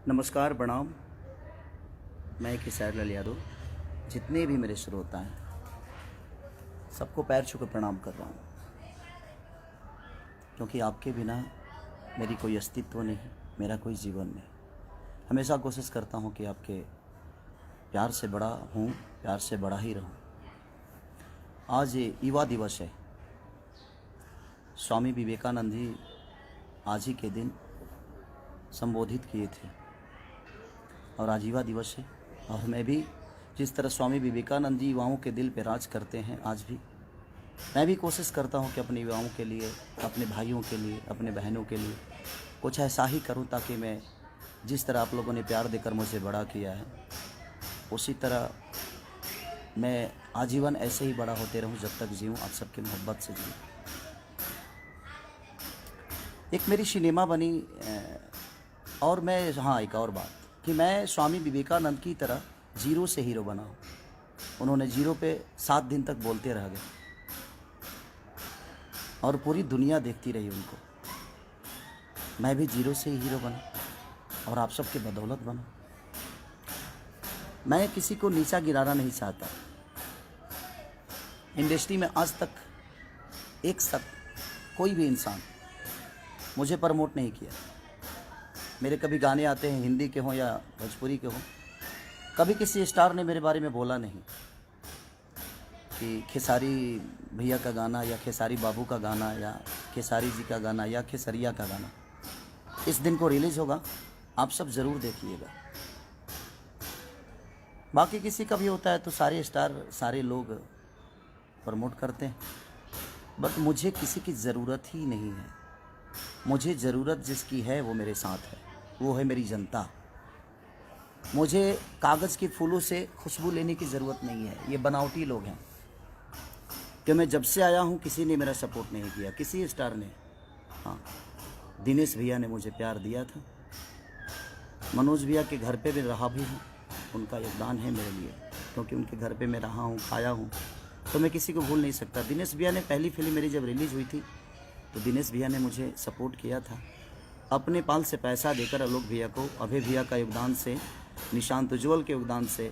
नमस्कार, प्रणाम। मैं किशोर लाल यादव। जितने भी मेरे श्रोता हैं सबको पैर छू कर प्रणाम कर रहा हूँ, क्योंकि आपके बिना मेरी कोई अस्तित्व नहीं, मेरा कोई जीवन नहीं। हमेशा कोशिश करता हूँ कि आपके प्यार से बड़ा हूँ, प्यार से बड़ा ही रहूँ। आज ये युवा दिवस है। स्वामी विवेकानंद जी आज ही के दिन संबोधित किए थे और आज युवा दिवस है। और मैं भी जिस तरह स्वामी विवेकानंद जी युवाओं के दिल पे राज करते हैं, आज भी मैं भी कोशिश करता हूं कि अपने युवाओं के लिए, अपने भाइयों के लिए, अपने बहनों के लिए कुछ ऐसा ही करूं, ताकि मैं जिस तरह आप लोगों ने प्यार देकर मुझे बड़ा किया है, उसी तरह मैं आजीवन ऐसे ही बड़ा होते रहूं, जब तक जीऊँ आप सबकी मोहब्बत से जीऊँ। एक मेरी सिनेमा बनी और मैं एक और बात कि मैं स्वामी विवेकानंद की तरह जीरो से हीरो बना हूँ। उन्होंने जीरो पे 7 दिन तक बोलते रह गए और पूरी दुनिया देखती रही उनको। मैं भी जीरो से ही हीरो बना और आप सबके बदौलत बना। मैं किसी को नीचा गिराना नहीं चाहता। इंडस्ट्री में आज तक एक कोई भी इंसान मुझे प्रमोट नहीं किया। मेरे कभी गाने आते हैं, हिंदी के हों या भोजपुरी के हों, कभी किसी स्टार ने मेरे बारे में बोला नहीं कि खेसारी भैया का गाना या खेसारी बाबू का गाना या खेसारी जी का गाना या खेसरिया का गाना इस दिन को रिलीज़ होगा, आप सब ज़रूर देखिएगा। बाकी किसी का भी होता है तो सारे स्टार, सारे लोग प्रमोट करते हैं, बट मुझे किसी की ज़रूरत ही नहीं है। मुझे ज़रूरत जिसकी है वो मेरे साथ है, वो है मेरी जनता। मुझे कागज़ के फूलों से खुशबू लेने की ज़रूरत नहीं है। ये बनावटी लोग हैं कि मैं जब से आया हूँ किसी ने मेरा सपोर्ट नहीं किया, किसी स्टार ने। हाँ, दिनेश भैया ने मुझे प्यार दिया था। मनोज भैया के घर पे भी रहा भी हूँ, उनका योगदान है मेरे लिए, क्योंकि उनके घर पे मैं रहा हूँ, खाया हूँ, तो मैं किसी को भूल नहीं सकता। दिनेश भैया ने पहली फिल्म मेरी जब रिलीज़ हुई थी तो दिनेश भैया ने मुझे सपोर्ट किया था अपने पाल से पैसा देकर। आलोक भैया को, अभय भैया का योगदान से, निशांत उज्ज्वल के योगदान से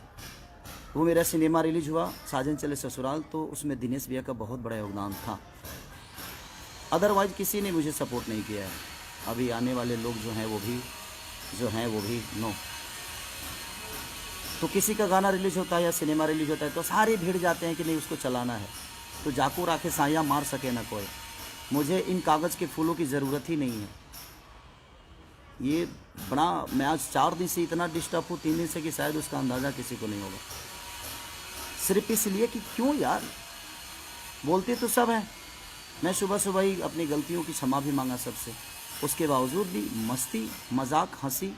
वो मेरा सिनेमा रिलीज हुआ साजन चले ससुराल, तो उसमें दिनेश भैया का बहुत बड़ा योगदान था। अदरवाइज किसी ने मुझे सपोर्ट नहीं किया है। अभी आने वाले लोग जो हैं वो भी नो। तो किसी का गाना रिलीज होता है या सिनेमा रिलीज होता है तो सारे भीड़ जाते हैं कि नहीं उसको चलाना है, तो जाको राखे साया मार सके ना कोई। मुझे इन कागज़ के फूलों की ज़रूरत ही नहीं है। ये बड़ा, मैं आज 4 दिन से इतना डिस्टर्ब हूँ, 3 दिन से, कि शायद उसका अंदाज़ा किसी को नहीं होगा। सिर्फ इसलिए कि क्यों यार, बोलते तो सब हैं। मैं सुबह सुबह ही अपनी गलतियों की क्षमा भी मांगा सबसे, उसके बावजूद भी मस्ती, मजाक, हंसी।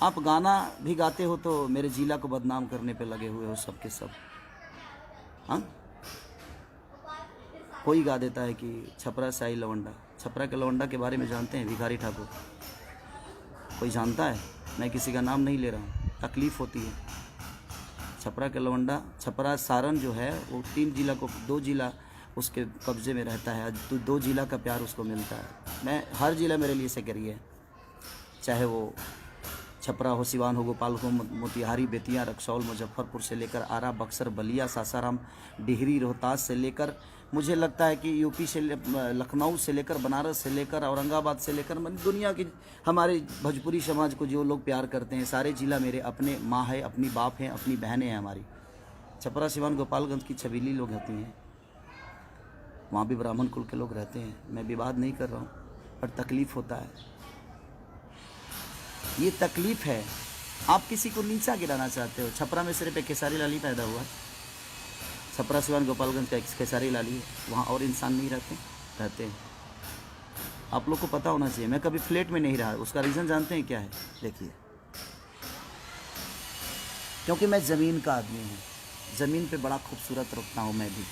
आप गाना भी गाते हो तो मेरे जिला को बदनाम करने पे लगे हुए हो सब के सब। हाँ, कोई गा देता है कि छपरा से आई लवंडा। छपरा के लवंडा के बारे में जानते हैं? भिखारी ठाकुर। कोई जानता है? मैं किसी का नाम नहीं ले रहा हूँ, तकलीफ़ होती है। छपरा के लवंडा, छपरा सारण जो है वो 3 जिला को, 2 जिला उसके कब्जे में रहता है। तो 2 जिला का प्यार उसको मिलता है। मैं, हर जिला मेरे लिए सकरी है, चाहे वो छपरा हो, सिवान हो, गोपालगंज हो, मोतिहारी, बेतिया, रक्सौल, मुजफ्फरपुर से लेकर आरा, बक्सर, बलिया, सासाराम, डिहरी, रोहतास से लेकर, मुझे लगता है कि यूपी से, लखनऊ से लेकर, बनारस से लेकर, औरंगाबाद से लेकर, दुनिया की हमारे भोजपुरी समाज को जो लोग प्यार करते हैं, सारे जिला मेरे अपने माँ है, अपनी बाप हैं, अपनी बहनें हैं हमारी। छपरा, सिवान, गोपालगंज की छबीली लोग होती हैं, वहाँ भी ब्राह्मण कुल के लोग रहते हैं। मैं विवाद नहीं कर रहा हूँ, पर तकलीफ़ होता है। ये तकलीफ़ है। आप किसी को नीचा गिराना चाहते हो। छपरा में सिर्फ एक खेसारी लाल ही पैदा हुआ। छपरा, सिवान, गोपालगंज का एक खेसारी लाल ही है, वहाँ और इंसान नहीं रहते हैं। आप लोग को पता होना चाहिए। मैं कभी फ्लैट में नहीं रहा, उसका रीज़न जानते हैं क्या है? देखिए, क्योंकि मैं ज़मीन का आदमी हूँ। ज़मीन पे बड़ा खूबसूरत रखता हूँ मैं भी,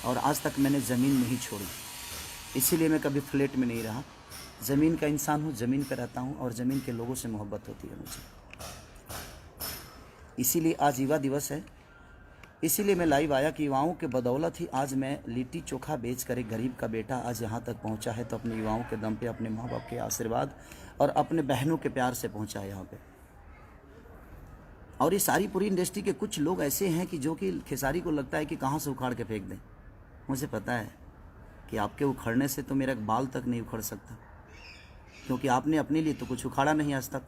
और आज तक मैंने ज़मीन नहीं छोड़ी, इसीलिए मैं कभी फ्लैट में नहीं रहा। ज़मीन का इंसान हूँ, ज़मीन पर रहता हूँ, और ज़मीन के लोगों से मोहब्बत होती है मुझे। इसीलिए आज युवा दिवस है। इसीलिए मैं लाइव आया कि युवाओं के बदौलत ही आज मैं लिट्टी चोखा बेच कर एक गरीब का बेटा आज यहाँ तक पहुँचा है। तो अपने युवाओं के दम पे, अपने माँ बाप के आशीर्वाद और अपने बहनों के प्यार से पहुँचा है यहाँ पे। और ये सारी पूरी इंडस्ट्री के कुछ लोग ऐसे हैं कि जो कि खेसारी को लगता है कि कहाँ से उखाड़ के फेंक दें। मुझे पता है कि आपके उखड़ने से तो मेरा बाल तक नहीं उखड़ सकता, क्योंकि आपने अपने लिए तो कुछ उखाड़ा नहीं आज तक।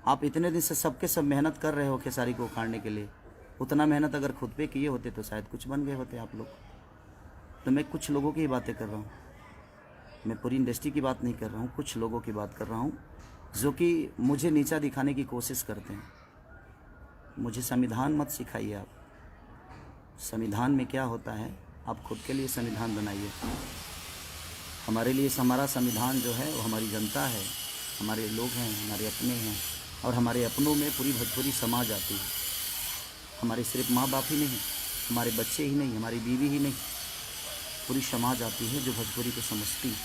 आप इतने दिन से सबके सब मेहनत कर रहे हो खेसारी को उखाड़ने के लिए। उतना मेहनत अगर खुद पे किए होते तो शायद कुछ बन गए होते आप लोग। तो मैं कुछ लोगों की बातें कर रहा हूँ, मैं पूरी इंडस्ट्री की बात नहीं कर रहा हूँ, कुछ लोगों की बात कर रहा हूँ जो कि मुझे नीचा दिखाने की कोशिश करते हैं। मुझे संविधान मत सिखाइए आप। संविधान में क्या होता है आप खुद के लिए संविधान बनाइए। हमारे लिए हमारा संविधान जो है वो हमारी जनता है, हमारे लोग हैं, हमारे अपने हैं। और हमारे अपनों में पूरी भोजपुरी समाज आती है। हमारे सिर्फ माँ बाप ही नहीं, हमारे बच्चे ही नहीं, हमारी बीवी ही नहीं, पूरी समाज आती है जो भोजपुरी को समझती है।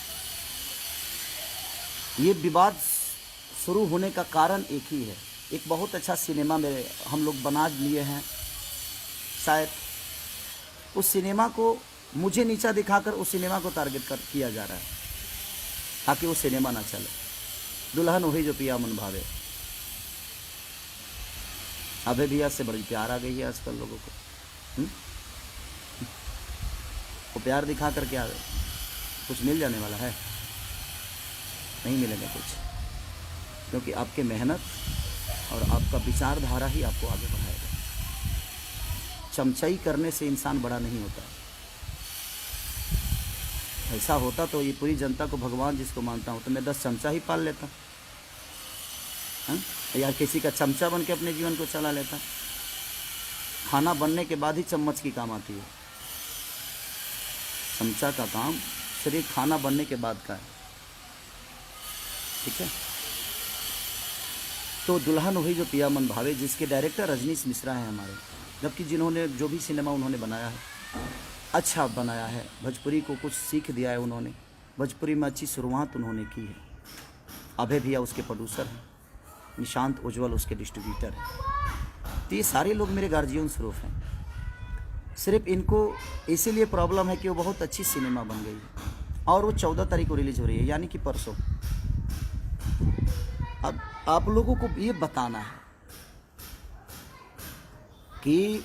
ये विवाद शुरू होने का कारण एक ही है। एक बहुत अच्छा सिनेमा मेरे हम लोग बना लिए हैं, शायद उस सिनेमा को मुझे नीचा दिखाकर उस सिनेमा को टारगेट किया जा रहा है ताकि वो सिनेमा ना चले। दुल्हन वही जो पिया मन भावे। अभय भैया से बड़ी प्यार आ गई है आजकल लोगों को। वो प्यार दिखाकर क्या कुछ मिल जाने वाला है? नहीं मिलेगा कुछ, क्योंकि आपके मेहनत और आपका विचारधारा ही आपको आगे बढ़ाएगा। चमचाई करने से इंसान बड़ा नहीं होता। ऐसा होता तो ये पूरी जनता को भगवान जिसको मानता हूँ तो मैं 10 चमचा ही पाल लेता, या किसी का चमचा बन के अपने जीवन को चला लेता। खाना बनने के बाद ही चम्मच की काम आती है। चमचा का काम सिर्फ खाना बनने के बाद का है, ठीक है। तो दुल्हन वही जो पिया मन भावे, जिसके डायरेक्टर रजनीश मिश्रा हैं हमारे, जबकि जिन्होंने जो भी सिनेमा उन्होंने बनाया है अच्छा बनाया है। भोजपुरी को कुछ सीख दिया है उन्होंने, भोजपुरी में अच्छी शुरुआत उन्होंने की है। अभय भैया उसके प्रोड्यूसर हैं, निशांत उज्ज्वल उसके डिस्ट्रीब्यूटर हैं। तो ये सारे लोग मेरे गार्जियन स्वरूप हैं। सिर्फ इनको इसीलिए प्रॉब्लम है कि वो बहुत अच्छी सिनेमा बन गई है और वो 14 तारीख को रिलीज हो रही है, यानी कि परसों। अब आप लोगों को ये बताना है कि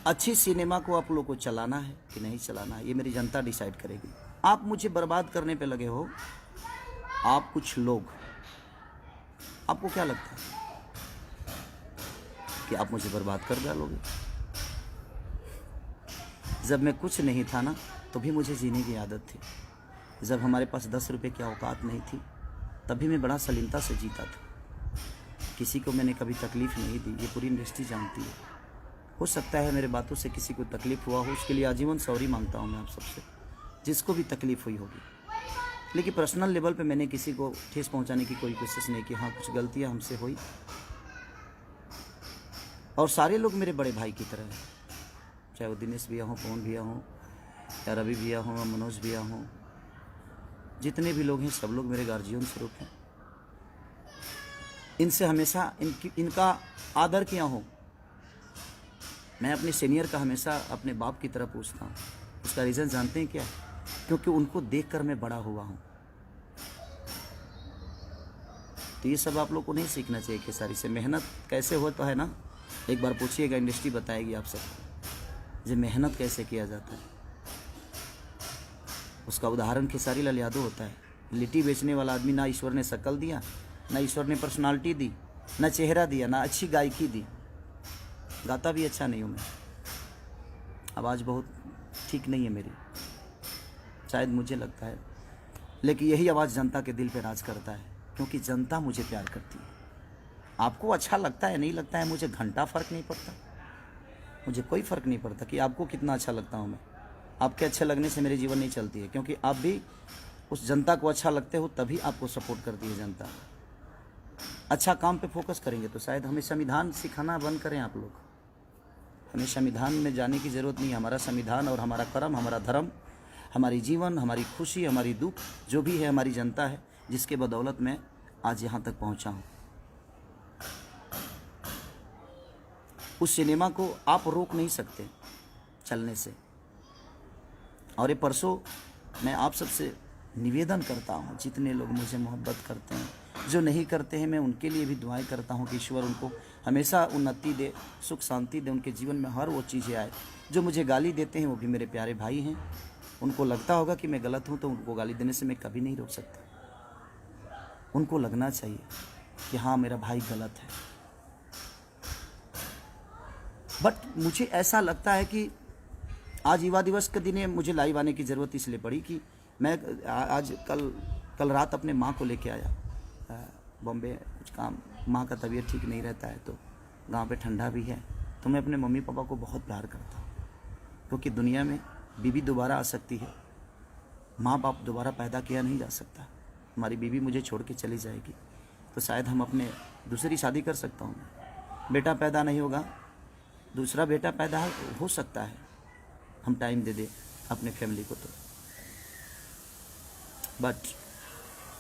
अच्छी सिनेमा को आप लोगों को चलाना है कि नहीं चलाना है, ये मेरी जनता डिसाइड करेगी। आप मुझे बर्बाद करने पे लगे हो, आप कुछ लोग, आपको क्या लगता है कि आप मुझे बर्बाद कर डालोगे? जब मैं कुछ नहीं था ना तो भी मुझे जीने की आदत थी। जब हमारे पास 10 रुपये की औकात नहीं थी तभी मैं बड़ा सलीमता से जीता था। किसी को मैंने कभी तकलीफ़ नहीं दी, ये पूरी इंडस्ट्री जानती है। हो सकता है मेरे बातों से किसी को तकलीफ़ हुआ हो, उसके लिए आजीवन सॉरी मांगता हूँ मैं आप सबसे, जिसको भी तकलीफ़ हुई होगी। लेकिन पर्सनल लेवल पे मैंने किसी को ठेस पहुंचाने की कोई कोशिश नहीं की। हाँ, कुछ गलतियां हमसे हुई और सारे लोग मेरे बड़े भाई की तरह हैं, चाहे वो दिनेश भैया हों, पवन भैया हों, या रवि भैया हों, मनोज भैया हों, जितने भी लोग हैं सब लोग मेरे गार्जियन स्वरूप हैं। इनसे हमेशा इनका आदर किया हो। मैं अपने सीनियर का हमेशा अपने बाप की तरह पूछता हूँ। उसका रीज़न जानते हैं क्या? क्योंकि उनको देखकर मैं बड़ा हुआ हूँ। तो ये सब आप लोग को नहीं सीखना चाहिए खेसारी से। मेहनत कैसे होता है ना, एक बार पूछिएगा, इंडस्ट्री बताएगी आप सबको, जो मेहनत कैसे किया जाता है। उसका उदाहरण खेसारी लाल यादव होता है। लिट्टी बेचने वाला आदमी, ना ईश्वर ने शक्ल दिया, ना ईश्वर ने पर्सनालिटी दी, ना चेहरा दिया, ना अच्छी गायकी दी। गाता भी अच्छा नहीं हूँ मैं, आवाज़ बहुत ठीक नहीं है मेरी, शायद मुझे लगता है। लेकिन यही आवाज़ जनता के दिल पे राज करता है, क्योंकि जनता मुझे प्यार करती है। आपको अच्छा लगता है नहीं लगता है, मुझे घंटा फ़र्क नहीं पड़ता। मुझे कोई फ़र्क नहीं पड़ता कि आपको कितना अच्छा लगता हूँ मैं। आपके अच्छे लगने से मेरे जीवन नहीं चलती है, क्योंकि आप भी उस जनता को अच्छा लगते हो, तभी आपको सपोर्ट करती है जनता। अच्छा काम पे फोकस करेंगे तो शायद हमें संविधान सिखाना बंद करें आप लोग। हमें संविधान में जाने की ज़रूरत नहीं है। हमारा संविधान और हमारा कर्म, हमारा धर्म, हमारी जीवन, हमारी खुशी, हमारी दुख, जो भी है हमारी जनता है, जिसके बदौलत मैं आज यहाँ तक पहुँचा हूँ। उस सिनेमा को आप रोक नहीं सकते चलने से। और ये परसों मैं आप सबसे निवेदन करता हूँ, जितने लोग मुझे मोहब्बत करते हैं, जो नहीं करते हैं, मैं उनके लिए भी दुआएं करता हूँ कि ईश्वर उनको हमेशा उन्नति दे, सुख शांति दे, उनके जीवन में हर वो चीज़ें आए। जो मुझे गाली देते हैं वो भी मेरे प्यारे भाई हैं। उनको लगता होगा कि मैं गलत हूँ, तो उनको गाली देने से मैं कभी नहीं रोक सकता। उनको लगना चाहिए कि हाँ मेरा भाई गलत है। बट मुझे ऐसा लगता है कि आज युवा दिवस के दिन मुझे लाइव आने की ज़रूरत इसलिए पड़ी कि मैं आज कल रात अपने माँ को लेके आया बॉम्बे, कुछ काम, माँ का तबीयत ठीक नहीं रहता है, तो गांव पे ठंडा भी है। तो मैं अपने मम्मी पापा को बहुत प्यार करता हूँ, क्योंकि दुनिया में बीवी दोबारा आ सकती है, माँ बाप दोबारा पैदा किया नहीं जा सकता। हमारी बीवी मुझे छोड़ के चली जाएगी तो शायद हम अपने दूसरी शादी कर सकता हूँ, बेटा पैदा नहीं होगा, दूसरा बेटा पैदा हो सकता है, हम टाइम दे दे अपने फैमिली को। तो बट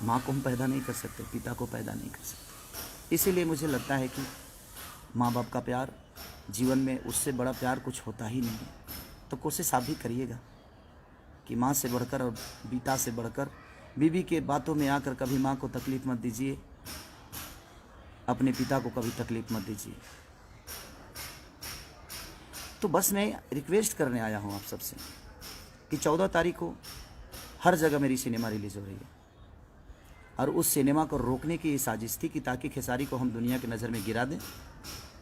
माँ को हम पैदा नहीं कर सकते, पिता को पैदा नहीं कर सकते। इसीलिए मुझे लगता है कि माँ बाप का प्यार जीवन में, उससे बड़ा प्यार कुछ होता ही नहीं है। तो कोशिश आप भी करिएगा कि माँ से बढ़कर और पिता से बढ़कर बीवी के बातों में आकर कभी माँ को तकलीफ़ मत दीजिए, अपने पिता को कभी तकलीफ़ मत दीजिए। तो बस मैं रिक्वेस्ट करने आया हूँ आप सबसे कि 14 तारीख को हर जगह मेरी सिनेमा रिलीज़ हो रही है, और उस सिनेमा को रोकने की ये साजिश थी कि ताकि खेसारी को हम दुनिया की नज़र में गिरा दें।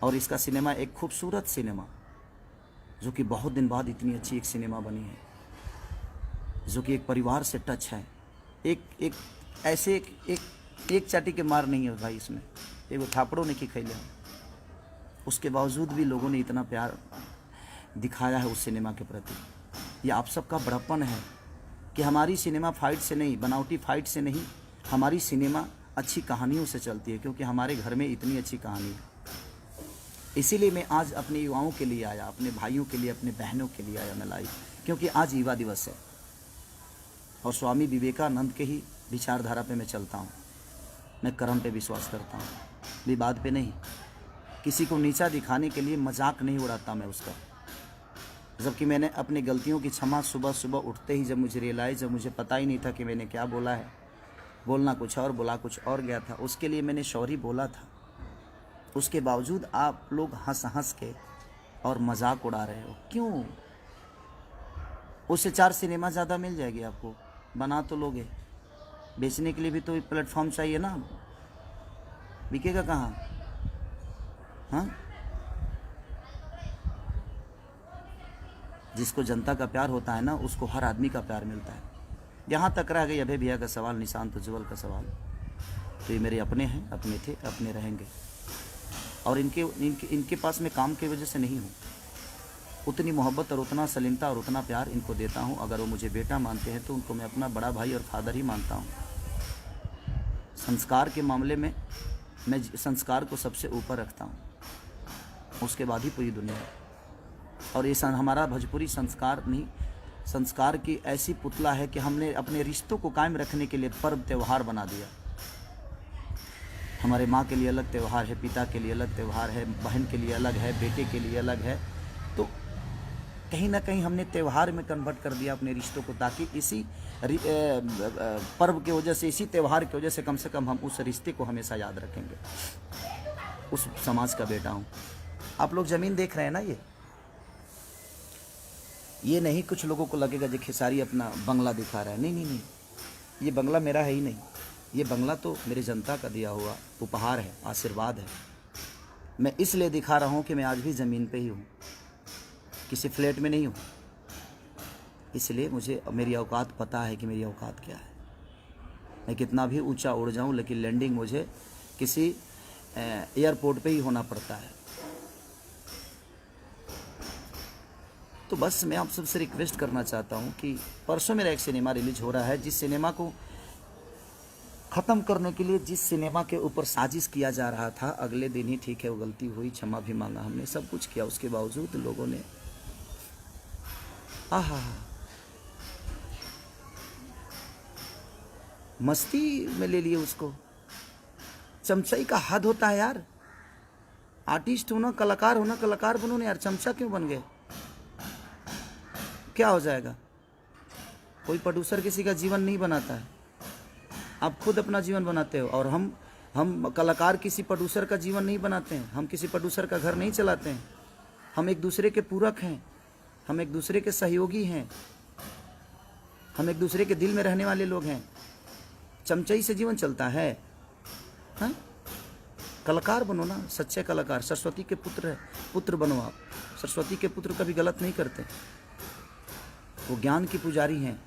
और इसका सिनेमा एक खूबसूरत सिनेमा, जो कि बहुत दिन बाद इतनी अच्छी एक सिनेमा बनी है, जो कि एक परिवार से टच है। एक ऐसे एक चाटी के मार नहीं है भाई इसमें, एक वो थापड़ों ने की खैले, उसके बावजूद भी लोगों ने इतना प्यार दिखाया है उस सिनेमा के प्रति। ये आप सबका बड़प्पन है कि हमारी सिनेमा फाइट से नहीं, बनावटी फाइट से नहीं, हमारी सिनेमा अच्छी कहानियों से चलती है, क्योंकि हमारे घर में इतनी अच्छी कहानी है। इसीलिए मैं आज अपने युवाओं के लिए आया, अपने भाइयों के लिए, अपने बहनों के लिए आया मैं लाइव, क्योंकि आज युवा दिवस है और स्वामी विवेकानंद के ही विचारधारा पे मैं चलता हूँ। मैं कर्म पे विश्वास करता हूँ, विवाद पे नहीं। किसी को नीचा दिखाने के लिए मजाक नहीं उड़ाता मैं उसका। जबकि मैंने अपनी गलतियों की क्षमा सुबह सुबह उठते ही, जब मुझे रियलाइज़, जब मुझे पता ही नहीं था कि मैंने क्या बोला है, बोलना कुछ और बोला कुछ और गया था, उसके लिए मैंने सॉरी बोला था। उसके बावजूद आप लोग हंस हंस के और मजाक उड़ा रहे हो, क्यों? उससे 4 सिनेमा ज़्यादा मिल जाएगी आपको, बना तो लोगे, बेचने के लिए भी तो प्लेटफॉर्म चाहिए ना, बिकेगा कहाँ? हाँ, जिसको जनता का प्यार होता है ना, उसको हर आदमी का प्यार मिलता है। यहाँ तक रह गई अभय भैया का सवाल, निशांत उज्ज्वल का सवाल, तो ये मेरे अपने हैं, अपने थे, अपने रहेंगे। और इनके पास मैं काम की वजह से नहीं हूँ, उतनी मोहब्बत और उतना सलीमता और उतना प्यार इनको देता हूँ। अगर वो मुझे बेटा मानते हैं तो उनको मैं अपना बड़ा भाई और फादर ही मानता हूँ। संस्कार के मामले में मैं संस्कार को सबसे ऊपर रखता हूँ, उसके बाद ही पूरी दुनिया। और ये हमारा भोजपुरी संस्कार नहीं, संस्कार की ऐसी पुतला है कि हमने अपने रिश्तों को कायम रखने के लिए पर्व त्यौहार बना दिया। हमारे माँ के लिए अलग त्यौहार है, पिता के लिए अलग त्यौहार है, बहन के लिए अलग है, बेटे के लिए अलग है। तो कहीं ना कहीं हमने त्यौहार में कन्वर्ट कर दिया अपने रिश्तों को, ताकि इसी पर्व की वजह से, इसी त्यौहार की वजह से कम हम उस रिश्ते को हमेशा याद रखेंगे। उस समाज का बेटा हूँ। आप लोग ज़मीन देख रहे हैं ना, ये नहीं कुछ लोगों को लगेगा जो खेसारी अपना बंगला दिखा रहा है। नहीं, ये बंगला मेरा है ही नहीं, ये बंगला तो मेरे जनता का दिया हुआ उपहार है, आशीर्वाद है। मैं इसलिए दिखा रहा हूँ कि मैं आज भी ज़मीन पे ही हूँ, किसी फ्लैट में नहीं हूँ। इसलिए मुझे मेरी औकात पता है कि मेरी औकात क्या है। मैं कितना भी ऊंचा उड़ जाऊँ, लेकिन लैंडिंग मुझे किसी एयरपोर्ट पे ही होना पड़ता है। तो बस मैं आप सबसे रिक्वेस्ट करना चाहता हूँ कि परसों मेरा एक सिनेमा रिलीज हो रहा है, जिस सिनेमा को ख़त्म करने के लिए, जिस सिनेमा के ऊपर साजिश किया जा रहा था, अगले दिन ही, ठीक है वो गलती हुई, क्षमा भी मांगा हमने, सब कुछ किया, उसके बावजूद लोगों ने मस्ती में ले लिए उसको। चमचाई का हद होता है यार। आर्टिस्ट हो ना, कलाकार हो ना, कलाकार बनो ना यार। चमचा क्यों बन गए? क्या हो जाएगा? कोई प्रोड्यूसर किसी का जीवन नहीं बनाता है, आप खुद अपना जीवन बनाते हो। और हम कलाकार किसी प्रोड्यूसर का जीवन नहीं बनाते हैं, हम किसी प्रोड्यूसर का घर नहीं चलाते हैं। हम एक दूसरे के पूरक हैं, हम एक दूसरे के सहयोगी हैं, हम एक दूसरे के दिल में रहने वाले लोग हैं। चमचई से जीवन चलता है? हाँ, कलाकार बनो ना, सच्चे कलाकार। सरस्वती के पुत्र बनो आप। सरस्वती के पुत्र कभी गलत नहीं करते, वो ज्ञान की पुजारी हैं।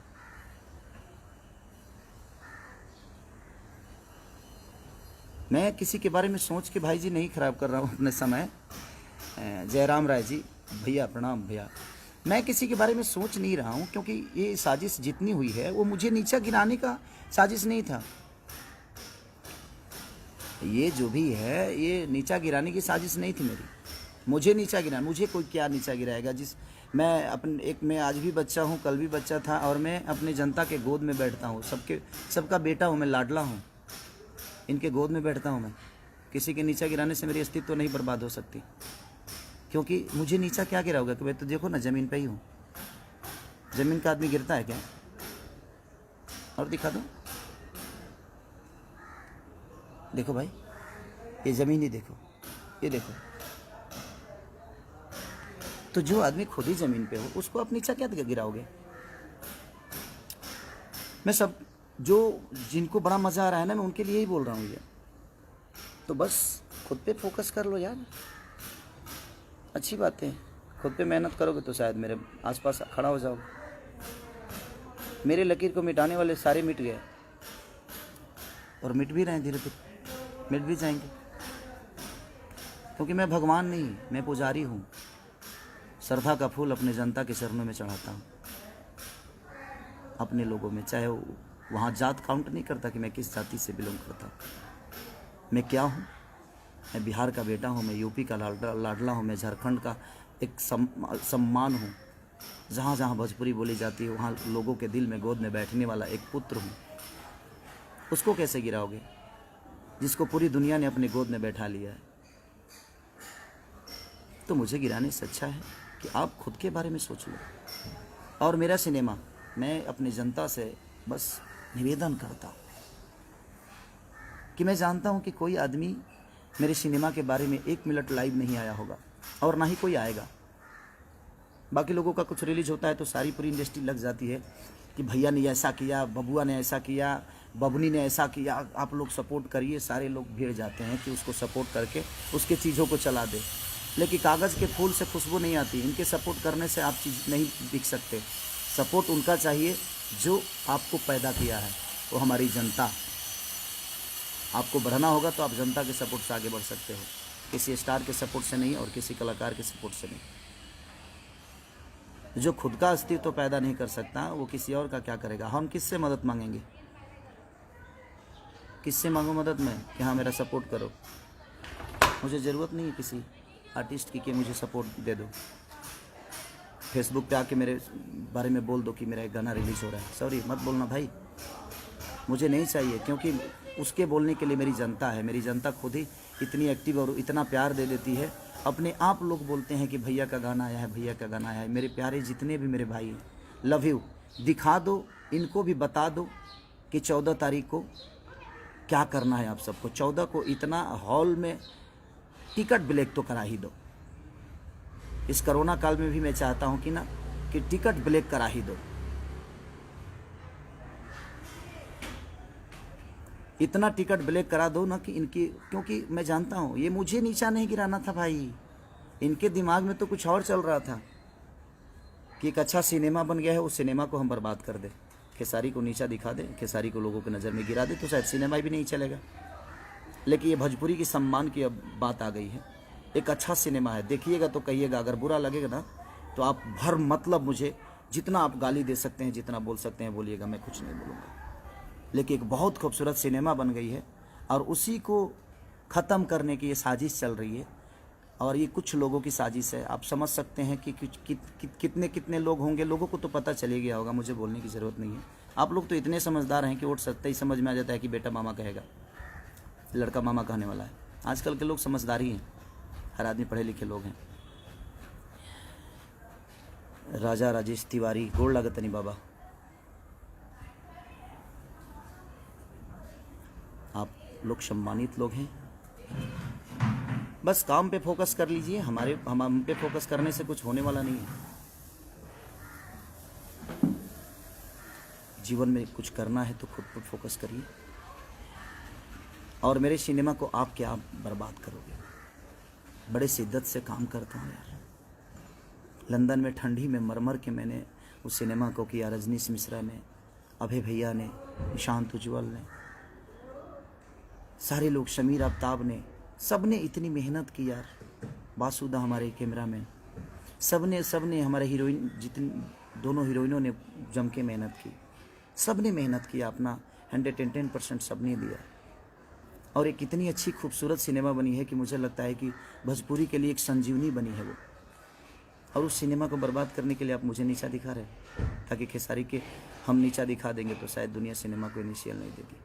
मैं किसी के बारे में सोच के भाई जी नहीं खराब कर रहा हूँ अपने समय। जयराम राय जी, भैया प्रणाम भैया। मैं किसी के बारे में सोच नहीं रहा हूँ, क्योंकि ये साजिश जितनी हुई है वो मुझे नीचा गिराने का साजिश नहीं था। ये जो भी है ये नीचा गिराने की साजिश नहीं थी मेरी। मुझे नीचा गिरा, मुझे कोई क्या नीचा गिराएगा? मैं आज भी बच्चा हूँ, कल भी बच्चा था, और मैं अपनी जनता के गोद में बैठता हूँ। सबका बेटा हूँ मैं, लाडला हूँ, इनके गोद में बैठता हूँ मैं। किसी के नीचा गिराने से मेरी अस्तित्व नहीं बर्बाद हो सकती, क्योंकि मुझे नीचा क्या गिराओगे? कि भाई तो देखो ना, ज़मीन पे ही हूँ। ज़मीन का आदमी गिरता है क्या? और दिखा दो, देखो भाई, ये ज़मीन ही देखो, ये देखो। तो जो आदमी खुद ही ज़मीन पे हो उसको आप नीचा क्या गिराओगे? मैं जिनको बड़ा मज़ा आ रहा है ना, मैं उनके लिए ही बोल रहा हूँ ये। तो बस खुद पे फोकस कर लो यार, अच्छी बात है। खुद पे मेहनत करोगे तो शायद मेरे आसपास खड़ा हो जाओगे। मेरे लकीर को मिटाने वाले सारे मिट गए, और मिट भी रहे हैं, धीरे धीरे मिट भी जाएंगे। क्योंकि मैं भगवान नहीं, मैं पुजारी हूँ। श्रद्धा का फूल अपने जनता के चरणों में चढ़ाता हूँ, अपने लोगों में। चाहे वहाँ जात काउंट नहीं करता कि मैं किस जाति से बिलोंग करता हूँ। मैं क्या हूँ? मैं बिहार का बेटा हूँ, मैं यूपी का लाडला हूँ, मैं झारखंड का एक सम्मान हूँ। जहाँ जहाँ भोजपुरी बोली जाती है वहाँ लोगों के दिल में गोद में बैठने वाला एक पुत्र हूँ। उसको कैसे गिराओगे, जिसको पूरी दुनिया ने अपने गोद में बैठा लिया है? तो मुझे गिराने से अच्छा है कि आप खुद के बारे में सोच लो। और मेरा सिनेमा, मैं अपनी जनता से बस निवेदन करता हूँ कि मैं जानता हूँ कि कोई आदमी मेरे सिनेमा के बारे में 1 मिनट लाइव नहीं आया होगा, और ना ही कोई आएगा। बाकी लोगों का कुछ रिलीज होता है तो सारी पूरी इंडस्ट्री लग जाती है कि भैया ने ऐसा किया, बबुआ ने ऐसा किया, बबनी ने ऐसा किया, आप लोग सपोर्ट करिए। सारे लोग भीड़ जाते हैं कि उसको सपोर्ट करके उसके चीज़ों को चला दे। लेकिन कागज़ के फूल से खुशबू नहीं आती, इनके सपोर्ट करने से आप चीज़ नहीं दिख सकते। सपोर्ट उनका चाहिए जो आपको पैदा किया है, वो हमारी जनता। आपको बढ़ना होगा तो आप जनता के सपोर्ट से आगे बढ़ सकते हो, किसी स्टार के सपोर्ट से नहीं और किसी कलाकार के सपोर्ट से नहीं। जो खुद का अस्तित्व पैदा नहीं कर सकता वो किसी और का क्या करेगा? हम किससे मदद मांगेंगे? किससे मांगो मदद मैं कि हाँ मेरा सपोर्ट करो? मुझे ज़रूरत नहीं है किसी आर्टिस्ट की कि मुझे सपोर्ट दे दो। फेसबुक पे आके मेरे बारे में बोल दो कि मेरा एक गाना रिलीज़ हो रहा है। सॉरी, मत बोलना भाई, मुझे नहीं चाहिए। क्योंकि उसके बोलने के लिए मेरी जनता है। मेरी जनता खुद ही इतनी एक्टिव और इतना प्यार दे देती है। अपने आप लोग बोलते हैं कि भैया का गाना आया है, भैया का गाना आया है। मेरे प्यारे जितने भी मेरे भाई हैं, लव यू। दिखा दो, इनको भी बता दो कि 14 तारीख को क्या करना है आप सबको। 14 को इतना हॉल में टिकट ब्लैक तो करा ही दो। इस कोरोना काल में भी मैं चाहता हूँ कि टिकट ब्लैक करा ही दो। इतना टिकट ब्लैक करा दो ना कि इनकी, क्योंकि मैं जानता हूँ ये मुझे नीचा नहीं गिराना था भाई। इनके दिमाग में तो कुछ और चल रहा था कि एक अच्छा सिनेमा बन गया है, उस सिनेमा को हम बर्बाद कर दें, खेसारी को नीचा दिखा दें, खेसारी को लोगों की नज़र में गिरा दे, तो शायद सिनेमा भी नहीं चलेगा। लेकिन ये भोजपुरी की सम्मान की अब बात आ गई है। एक अच्छा सिनेमा है, देखिएगा तो कहिएगा। अगर बुरा लगेगा ना तो आप भर मतलब मुझे जितना आप गाली दे सकते हैं, जितना बोल सकते हैं बोलिएगा, मैं कुछ नहीं बोलूँगा। लेकिन एक बहुत खूबसूरत सिनेमा बन गई है और उसी को ख़त्म करने की ये साजिश चल रही है। और ये कुछ लोगों की साजिश है। आप समझ सकते हैं कि कितने कितने लोग होंगे। लोगों को तो पता चले गया होगा, मुझे बोलने की ज़रूरत नहीं है। आप लोग तो इतने समझदार हैं कि वोट सत्ता ही समझ में आ जाता है कि बेटा मामा कहेगा, लड़का मामा कहने वाला है। आजकल के लोग समझदार ही हैं। हर आदमी पढ़े लिखे लोग हैं। राजा राजेश तिवारी, गोड़ लागतनी बाबा, आप लोग सम्मानित लोग हैं। बस काम पे फोकस कर लीजिए, हम पे फोकस करने से कुछ होने वाला नहीं है। जीवन में कुछ करना है तो खुद पर फोकस करिए। और मेरे सिनेमा को आप क्या बर्बाद करोगे? बड़े शिद्दत से काम करता हूँ यार। लंदन में ठंडी में मर के मैंने उस सिनेमा को किया। रजनीश मिश्रा ने, अभय भैया ने, निशांत उज्ज्वल ने, सारे लोग, शमीर आफ्ताब ने, सब ने इतनी मेहनत की यार। वासुदा हमारे कैमरामैन, सब ने हमारे हीरोइन, जितनी दोनों हीरोइनों ने जम के मेहनत की। सब ने मेहनत किया, अपना 110% सब ने दिया। और एक इतनी अच्छी खूबसूरत सिनेमा बनी है कि मुझे लगता है कि भोजपुरी के लिए एक संजीवनी बनी है वो। और उस सिनेमा को बर्बाद करने के लिए आप मुझे नीचा दिखा रहे हैं, ताकि खेसारी के हम नीचा दिखा देंगे तो शायद दुनिया सिनेमा को इनिशियल नहीं देगी।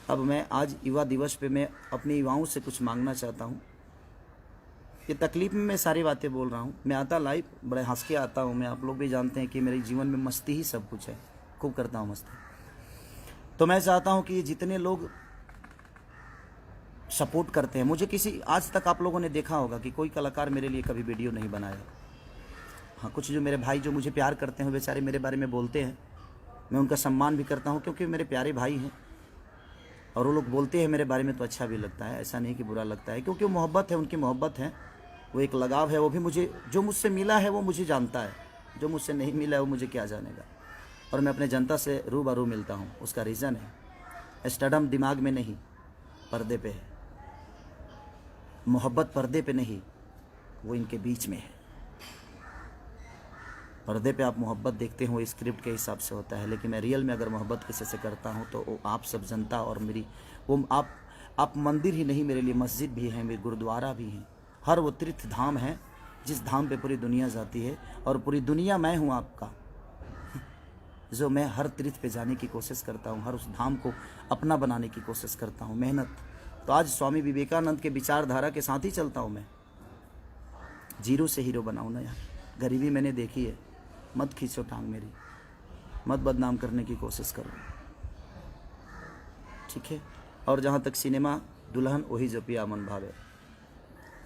अब मैं आज युवा दिवस पे मैं अपने युवाओं से कुछ मांगना चाहता हूँ। ये तकलीफ में मैं सारी बातें बोल रहा हूँ। मैं आता लाइव बड़े हंस के आता हूँ। मैं, आप लोग भी जानते हैं कि मेरे जीवन में मस्ती ही सब कुछ है, खूब करता हूँ मस्ती। तो मैं चाहता हूँ कि जितने लोग सपोर्ट करते हैं मुझे, किसी आज तक आप लोगों ने देखा होगा कि कोई कलाकार मेरे लिए कभी वीडियो नहीं बनाया। हाँ, कुछ जो मेरे भाई जो मुझे प्यार करते हैं बेचारे मेरे बारे में बोलते हैं, मैं उनका सम्मान भी करता हूँ क्योंकि मेरे प्यारे भाई हैं। और वो लोग बोलते हैं मेरे बारे में तो अच्छा भी लगता है, ऐसा नहीं कि बुरा लगता है, क्योंकि वो मोहब्बत है, उनकी मोहब्बत है, वो एक लगाव है। वो भी मुझे, जो मुझसे मिला है वो मुझे जानता है, जो मुझसे नहीं मिला है वो मुझे क्या जानेगा। और मैं अपने जनता से रूबरू मिलता हूँ। उसका रीज़न है स्टडम दिमाग में नहीं, पर्दे पे है। मोहब्बत पर्दे पे नहीं, वो इनके बीच में है। पर्दे पे आप मोहब्बत देखते हो, स्क्रिप्ट के हिसाब से होता है, लेकिन मैं रियल में अगर मोहब्बत किसी से करता हूँ तो वो आप सब जनता और मेरी, वो आप मंदिर ही नहीं, मेरे लिए मस्जिद भी है, मेरे गुरुद्वारा भी हैं। हर वो तीर्थ धाम है जिस धाम पे पूरी दुनिया जाती है, और पूरी दुनिया मैं हूँ आपका, जो मैं हर तीर्थ पे जाने की कोशिश करता हूँ, हर उस धाम को अपना बनाने की कोशिश करता हूँ। मेहनत तो आज स्वामी विवेकानंद के विचारधारा के साथ ही चलता हूँ मैं। जीरो से हीरो बनाऊँ ना यार। गरीबी मैंने देखी है, मत खींचो टांग मेरी, मत बदनाम करने की कोशिश करो, ठीक है। और जहाँ तक सिनेमा, दुल्हन वही जो पिया मन भावे,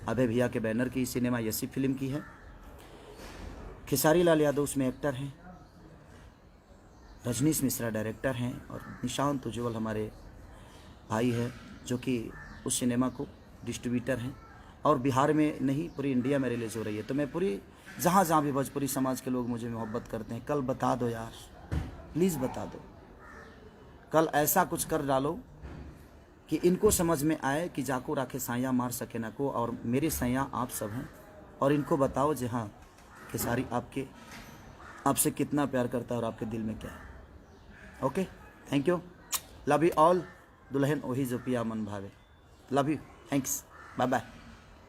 अभय भैया के बैनर की सिनेमा यसी फिल्म की है। खेसारी लाल यादव उसमें एक्टर हैं, रजनीश मिश्रा डायरेक्टर हैं, और निशांत उज्ज्वल हमारे भाई हैं जो कि उस सिनेमा को डिस्ट्रीब्यूटर हैं। और बिहार में नहीं, पूरी इंडिया में रिलीज़ हो रही है। तो मैं पूरी, जहाँ जहाँ भी भोजपुरी समाज के लोग मुझे मोहब्बत करते हैं, कल बता दो यार, प्लीज़ बता दो। कल ऐसा कुछ कर डालो कि इनको समझ में आए कि जाको राखे साया मार सके ना को, और मेरे सैया आप सब हैं। और इनको बताओ जी हाँ, खेसारी आपसे कितना प्यार करता है और आपके दिल में क्या है। Okay, thank you, love you all. दुल्हन वही जो पिया मन भावे, love you, thanks, bye bye.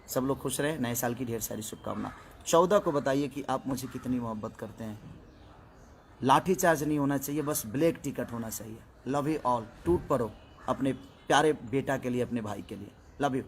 सब लोग खुश रहे, नए साल की ढेर सारी शुभकामना। 14 को बताइए कि आप मुझे कितनी मोहब्बत करते हैं। लाठी चार्ज नहीं होना चाहिए, बस ब्लैक टिकट होना चाहिए। Love you all. टूट पड़ो अपने प्यारे बेटा के लिए, अपने भाई के लिए। Love you.